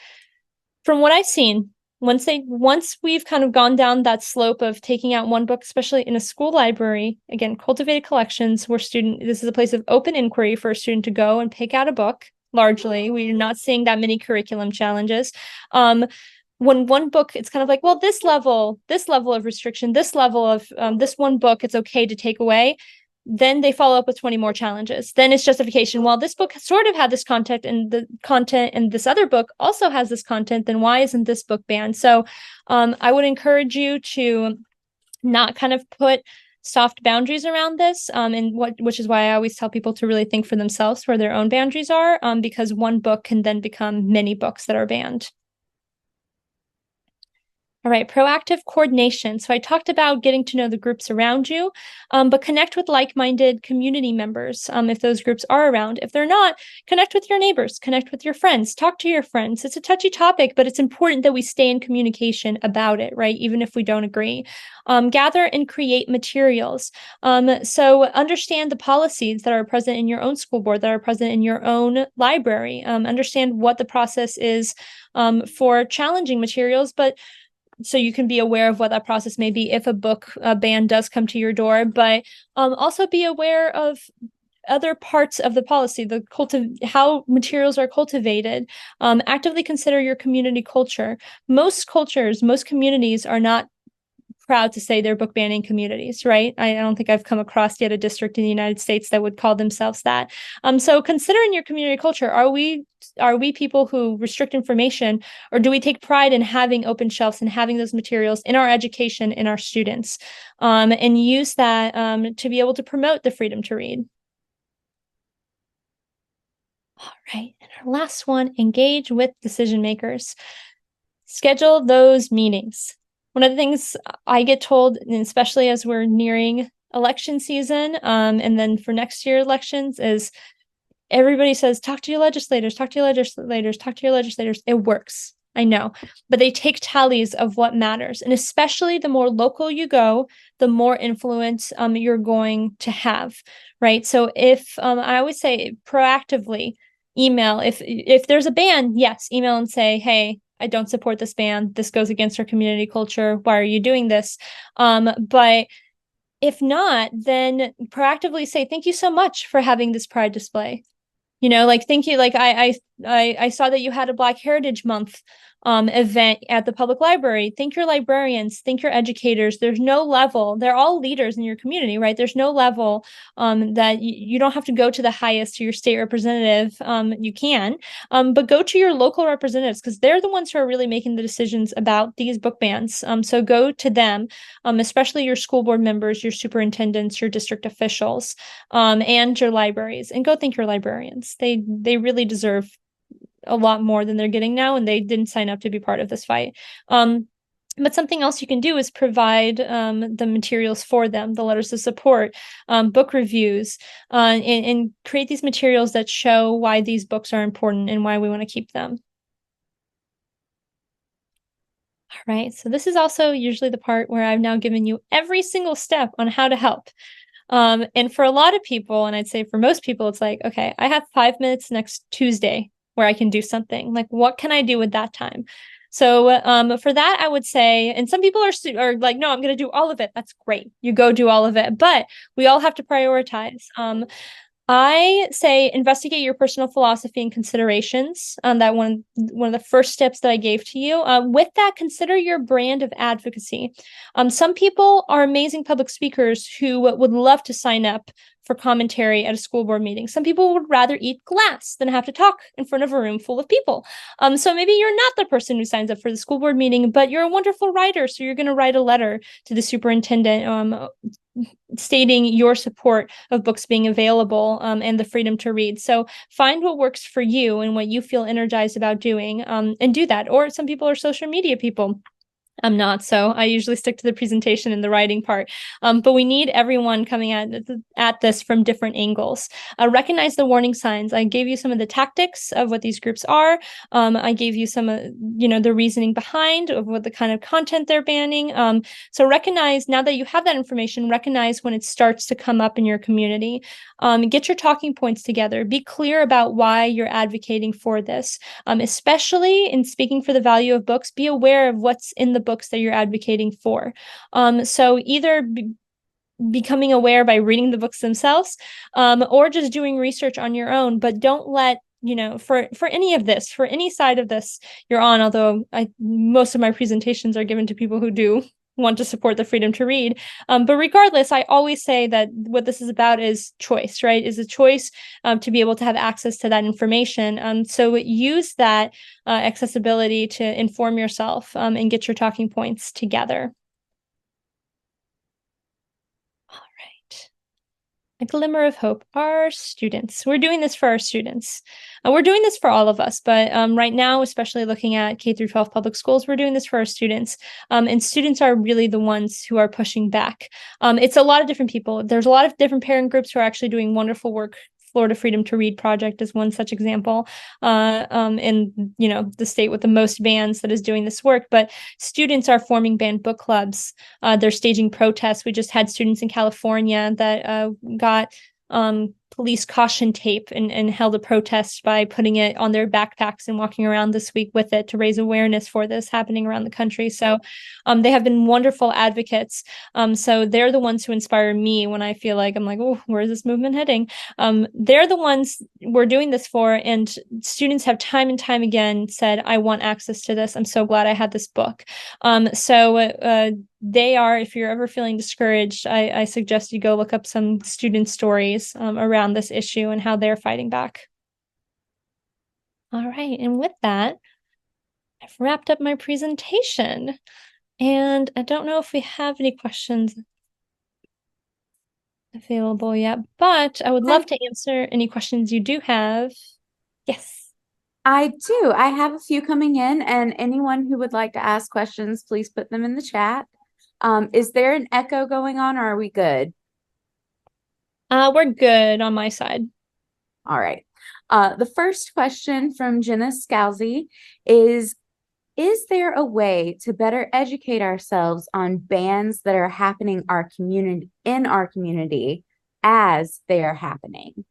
From what I've seen, once we've kind of gone down that slope of taking out one book, especially in a school library, again, cultivated collections, where this is a place of open inquiry for a student to go and pick out a book. Largely, we're not seeing that many curriculum challenges. When one book, it's kind of like, well, this level of restriction, this level of this one book, it's okay to take away. Then they follow up with 20 more challenges. Then it's justification. Well, this book sort of had this content, and this other book also has this content. Then why isn't this book banned? So I would encourage you to not kind of put soft boundaries around this, which is why I always tell people to really think for themselves where their own boundaries are, because one book can then become many books that are banned. All right, proactive coordination. So I talked about getting to know the groups around you, but connect with like-minded community members if those groups are around. If they're not, connect with your neighbors, connect with your friends, talk to your friends. It's a touchy topic, but it's important that we stay in communication about it, right? Even if we don't agree. Gather and create materials. So understand the policies that are present in your own school board, that are present in your own library. Understand what the process is for challenging materials, but so you can be aware of what that process may be if a book ban does come to your door, but also be aware of other parts of the policy, how materials are cultivated. Actively consider your community culture. Most communities are not proud to say they're book banning communities, right? I don't think I've come across yet a district in the United States that would call themselves that. So considering your community culture, are we people who restrict information, or do we take pride in having open shelves and having those materials in our education, in our students, and use that to be able to promote the freedom to read? All right, and our last one, engage with decision makers. Schedule those meetings. One of the things I get told, and especially as we're nearing election season, and then for next year elections, is everybody says, talk to your legislators, talk to your legislators, talk to your legislators. It works. I know, but they take tallies of what matters. And especially the more local you go, the more influence you're going to have, right? So if I always say proactively email, if there's a ban, yes, email and say, hey, I don't support this ban. This goes against our community culture. Why are you doing this? But if not, then proactively say, thank you so much for having this pride display. Like, thank you. Like I saw that you had a Black Heritage Month event at the public library. Thank your librarians, thank your educators. There's no level. They're all leaders in your community, right? There's no level that you don't have to go to the highest, to your state representative. You can, but go to your local representatives, because they're the ones who are really making the decisions about these book bans. So go to them, especially your school board members, your superintendents, your district officials, and your libraries, and go thank your librarians. They really deserve a lot more than they're getting now, and they didn't sign up to be part of this fight. But something else you can do is provide the materials for them, the letters of support, book reviews, and create these materials that show why these books are important and why we want to keep them. All right, so this is also usually the part where I've now given you every single step on how to help. And for a lot of people, and I'd say for most people, it's like, okay, I have 5 minutes next Tuesday where I can do something. Like, what can I do with that time? So for that, I would say, and some people are like, no, I'm going to do all of it. That's great. You go do all of it. But we all have to prioritize. I say investigate your personal philosophy and considerations. That one of the first steps that I gave to you. With that, consider your brand of advocacy. Some people are amazing public speakers who would love to sign up for commentary at a school board meeting. Some people would rather eat glass than have to talk in front of a room full of people. So maybe you're not the person who signs up for the school board meeting, but you're a wonderful writer. So you're going to write a letter to the superintendent stating your support of books being available and the freedom to read. So find what works for you and what you feel energized about doing, and do that. Or some people are social media people. I'm not, so I usually stick to the presentation and the writing part. But we need everyone coming at this from different angles. Recognize the warning signs. I gave you some of the tactics of what these groups are. I gave you some, the reasoning behind of what the kind of content they're banning. So recognize, now that you have that information, recognize when it starts to come up in your community. Get your talking points together. Be clear about why you're advocating for this. Especially in speaking for the value of books, be aware of what's in the books that you're advocating for. So either becoming aware by reading the books themselves, or just doing research on your own, but don't let for any of this, for any side of this you're on, although most of my presentations are given to people who do want to support the freedom to read. But regardless, I always say that what this is about is choice, right? Is a choice to be able to have access to that information. So use that accessibility to inform yourself and get your talking points together. All right. A glimmer of hope. Our students. We're doing this for our students. We're doing this for all of us, but right now, especially looking at K through 12 public schools, we're doing this for our students. And students are really the ones who are pushing back. It's a lot of different people. There's a lot of different parent groups who are actually doing wonderful work. Florida Freedom to Read Project is one such example, in the state with the most bans that is doing this work. But students are forming banned book clubs. They're staging protests. We just had students in California that got police caution tape and held a protest by putting it on their backpacks and walking around this week with it to raise awareness for this happening around the country. So they have been wonderful advocates. So they're the ones who inspire me when I feel like I'm like, oh, where is this movement heading? They're the ones we're doing this for. And students have time and time again said, I want access to this. I'm so glad I had this book. They are, if you're ever feeling discouraged, I suggest you go look up some student stories around this issue and how they're fighting back. All right, and with that, I've wrapped up my presentation. And I don't know if we have any questions available yet, but I would love to answer any questions you do have. Yes. I do. I have a few coming in, and anyone who would like to ask questions, please put them in the chat. Is there an echo going on, or are we good? We're good on my side. All right. The first question from Jenna Scalzi is there a way to better educate ourselves on bans that are happening in our community as they are happening?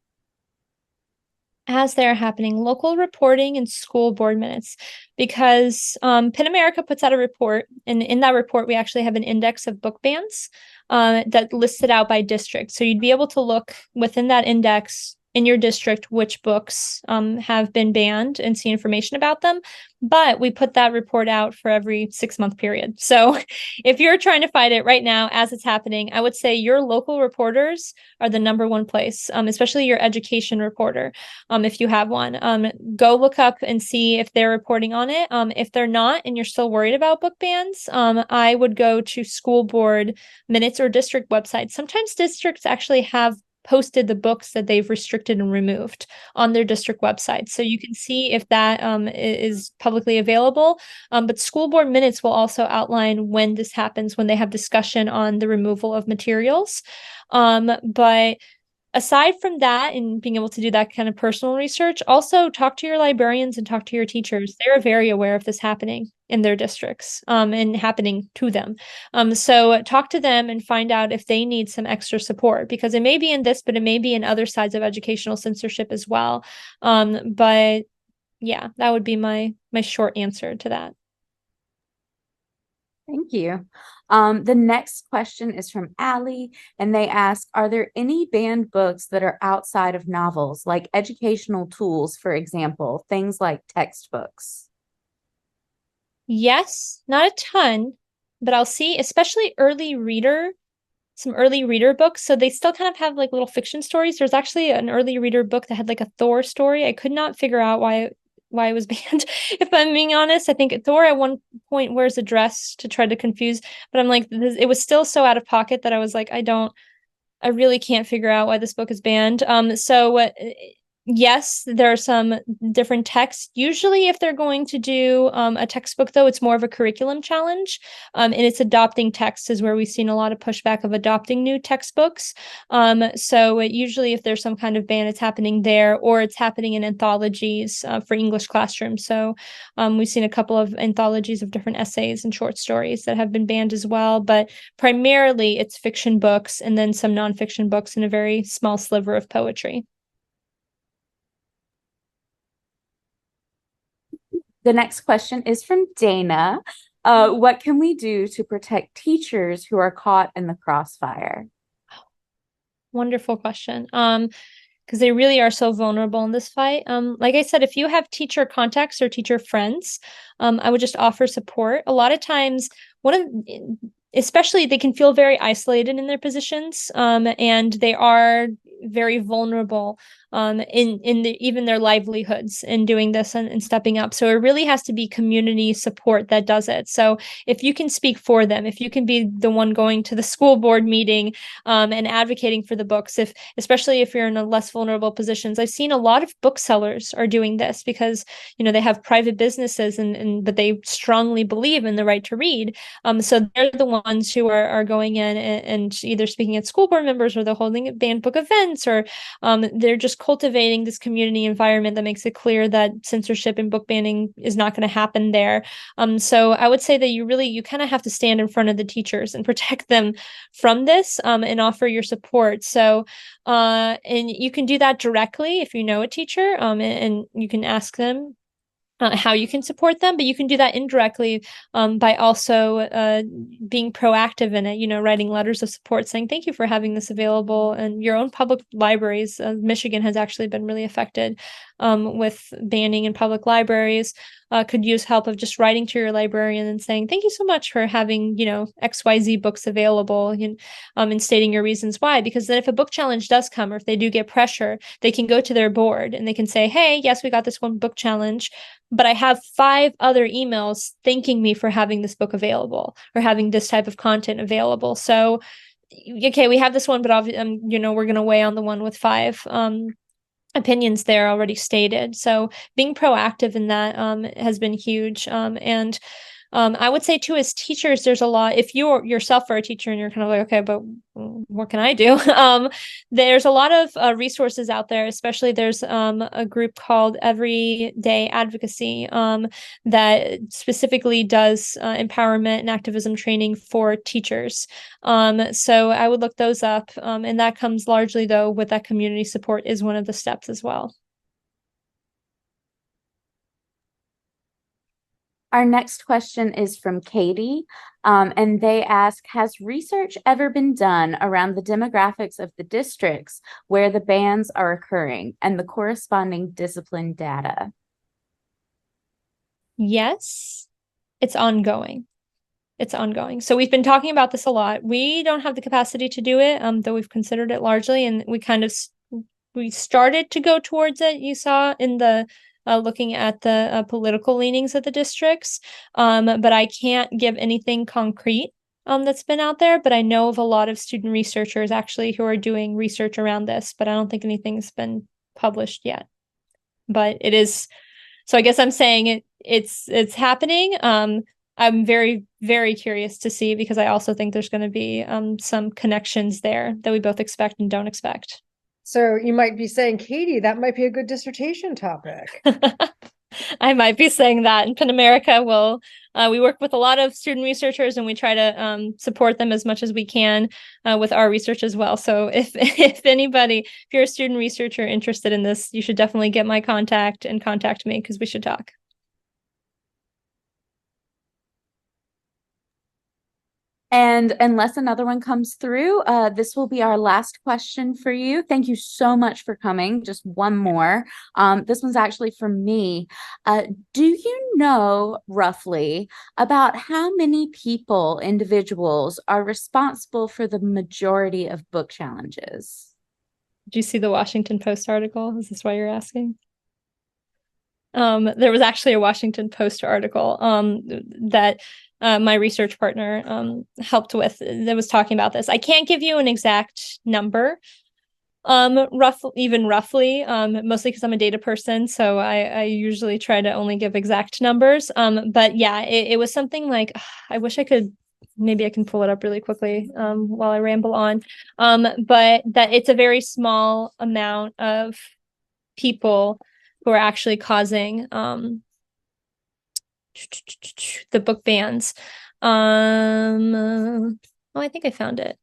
As they're happening, local reporting and school board minutes, because PEN America puts out a report, and in that report we actually have an index of book bans that lists it out by district. So you'd be able to look within that index in your district which books have been banned and see information about them. But we put that report out for every 6-month period. So if you're trying to fight it right now as it's happening, I would say your local reporters are the number one place, especially your education reporter, if you have one. Go look up and see if they're reporting on it. If they're not and you're still worried about book bans, I would go to school board minutes or district websites. Sometimes districts actually have posted the books that they've restricted and removed on their district website. So you can see if that is publicly available. But school board minutes will also outline when this happens, when they have discussion on the removal of materials. But aside from that and being able to do that kind of personal research, also talk to your librarians and talk to your teachers. They're very aware of this happening in their districts and happening to them. So talk to them and find out if they need some extra support, because it may be in this, but it may be in other sides of educational censorship as well. But yeah, that would be my short answer to that. Thank you. The next question is from Allie, and they ask, are there any banned books that are outside of novels, like educational tools, for example, things like textbooks? Yes, not a ton, but I'll see, especially some early reader books. So they still kind of have like little fiction stories. There's actually an early reader book that had like a Thor story. I could not figure out why it was banned. If I'm being honest, I think Thor at one point wears a dress to try to confuse, but I'm like, it was still so out of pocket that I was like, I really can't figure out why this book is banned. So Yes, there are some different texts. Usually, if they're going to do a textbook, though, it's more of a curriculum challenge. And it's adopting texts is where we've seen a lot of pushback of adopting new textbooks. So usually, if there's some kind of ban, it's happening there, or it's happening in anthologies for English classrooms. So we've seen a couple of anthologies of different essays and short stories that have been banned as well. But primarily, it's fiction books and then some nonfiction books and a very small sliver of poetry. The next question is from Dana. What can we do to protect teachers who are caught in the crossfire? Wonderful question. Because they really are so vulnerable in this fight. Like I said, if you have teacher contacts or teacher friends, I would just offer support. A lot of times, especially they can feel very isolated in their positions, and they are very vulnerable even their livelihoods in doing this and stepping up. So it really has to be community support that does it. So if you can speak for them, if you can be the one going to the school board meeting and advocating for the books, especially if you're in a less vulnerable positions. I've seen a lot of booksellers are doing this because they have private businesses but they strongly believe in the right to read. So they're the ones who are going in and either speaking at school board members, or they're holding banned book events, or they're just cultivating this community environment that makes it clear that censorship and book banning is not going to happen there. So I would say that you kind of have to stand in front of the teachers and protect them from this, and offer your support. So and you can do that directly if you know a teacher, and you can ask them how you can support them, but you can do that indirectly by also being proactive in it, writing letters of support saying, thank you for having this available. And your own public libraries, Michigan has actually been really affected with banning in public libraries, could use help of just writing to your librarian and saying, thank you so much for having, XYZ books available, and stating your reasons why. Because then if a book challenge does come, or if they do get pressure, they can go to their board and they can say, hey, yes, we got this one book challenge, but I have 5 other emails thanking me for having this book available or having this type of content available. So, okay, we have this one, but we're going to weigh on the one with 5 opinions there already stated. So being proactive in that has been huge. And I would say too, as teachers, there's a lot, if you yourself are a teacher and you're kind of like, okay, but what can I do? There's a lot of resources out there, especially there's a group called Everyday Advocacy that specifically does empowerment and activism training for teachers. So I would look those up. And that comes largely though with that community support is one of the steps as well. Our next question is from Katie, and they ask, has research ever been done around the demographics of the districts where the bans are occurring and the corresponding discipline data? Yes, it's ongoing. It's ongoing. So we've been talking about this a lot. We don't have the capacity to do it, though we've considered it largely, and we started to go towards it. You saw in the looking at the political leanings of the districts. But I can't give anything concrete that's been out there. But I know of a lot of student researchers actually who are doing research around this, but I don't think anything's been published yet. But it is. So I guess I'm saying it's happening. I'm very, very curious to see, because I also think there's going to be some connections there that we both expect and don't expect. So you might be saying, Katie, that might be a good dissertation topic. I might be saying that. In PEN America, we work with a lot of student researchers, and we try to support them as much as we can with our research as well. So if you're a student researcher interested in this, you should definitely get my contact and contact me, because we should talk. And unless another one comes through, this will be our last question for you. Thank you so much for coming. Just one more. This one's actually for me. Do you know roughly about how many individuals, are responsible for the majority of book challenges? Did you see the Washington Post article? Is this why you're asking? There was actually a Washington Post article that my research partner helped with, that was talking about this. I can't give you an exact number, Roughly, mostly because I'm a data person, so I usually try to only give exact numbers. But yeah, it was something like, I wish I could, maybe I can pull it up really quickly while I ramble on. But that it's a very small amount of people who are actually causing the book bans. Oh, I think I found it.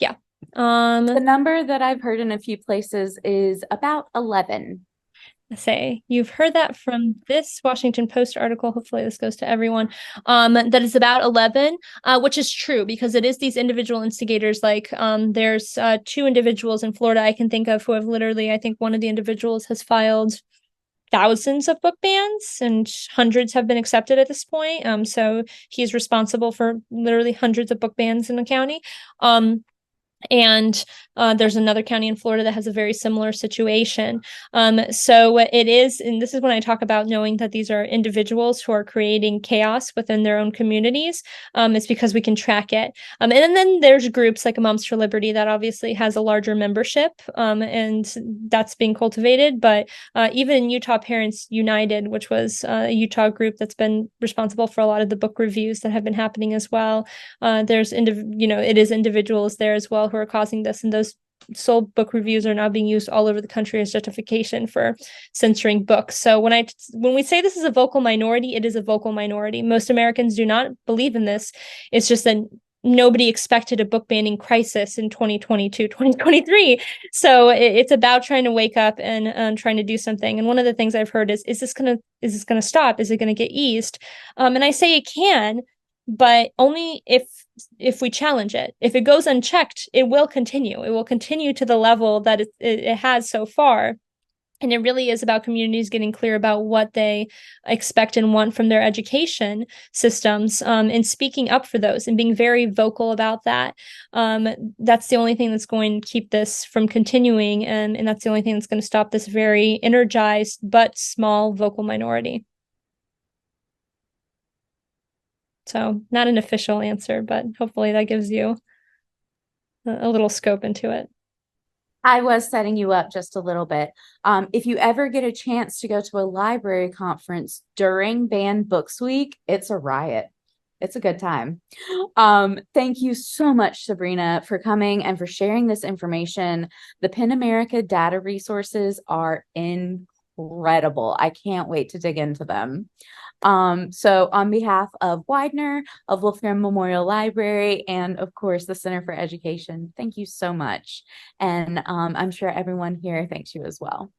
Yeah. The number that I've heard in a few places is about 11. Say you've heard that from this Washington Post article. Hopefully this goes to everyone. That is about 11, which is true because it is these individual instigators. Like there's 2 individuals in Florida I can think of who have literally, I think one of the individuals has filed thousands of book bans and hundreds have been accepted at this point. So he's responsible for literally hundreds of book bans in the county. And there's another county in Florida that has a very similar situation. So it is, and this is when I talk about knowing that these are individuals who are creating chaos within their own communities. It's because we can track it. And then there's groups like Moms for Liberty that obviously has a larger membership, and that's being cultivated. But even in Utah Parents United, which was a Utah group that's been responsible for a lot of the book reviews that have been happening as well. There's it is individuals there as well who are causing this, and those sold book reviews are now being used all over the country as justification for censoring books. So when we say this is a vocal minority, it is a vocal minority. Most Americans do not believe in this. It's just that nobody expected a book banning crisis in 2022, 2023. So it's about trying to wake up and trying to do something. And one of the things I've heard is this gonna stop? Is it gonna get eased? And I say it can, but only if we challenge it. If it goes unchecked, it will continue. It will continue to the level that it has so far. And it really is about communities getting clear about what they expect and want from their education systems, and speaking up for those and being very vocal about that. That's the only thing that's going to keep this from continuing. And that's the only thing that's going to stop this very energized but small vocal minority. So not an official answer, but hopefully that gives you a little scope into it. I was setting you up just a little bit. If you ever get a chance to go to a library conference during Banned Books Week, it's a riot. It's a good time. Thank you so much, Sabrina, for coming and for sharing this information. The PEN America data resources are incredible. I can't wait to dig into them. So on behalf of Widener, of Wolfram Memorial Library, and of course the Center for Education, thank you so much. And I'm sure everyone here thanks you as well.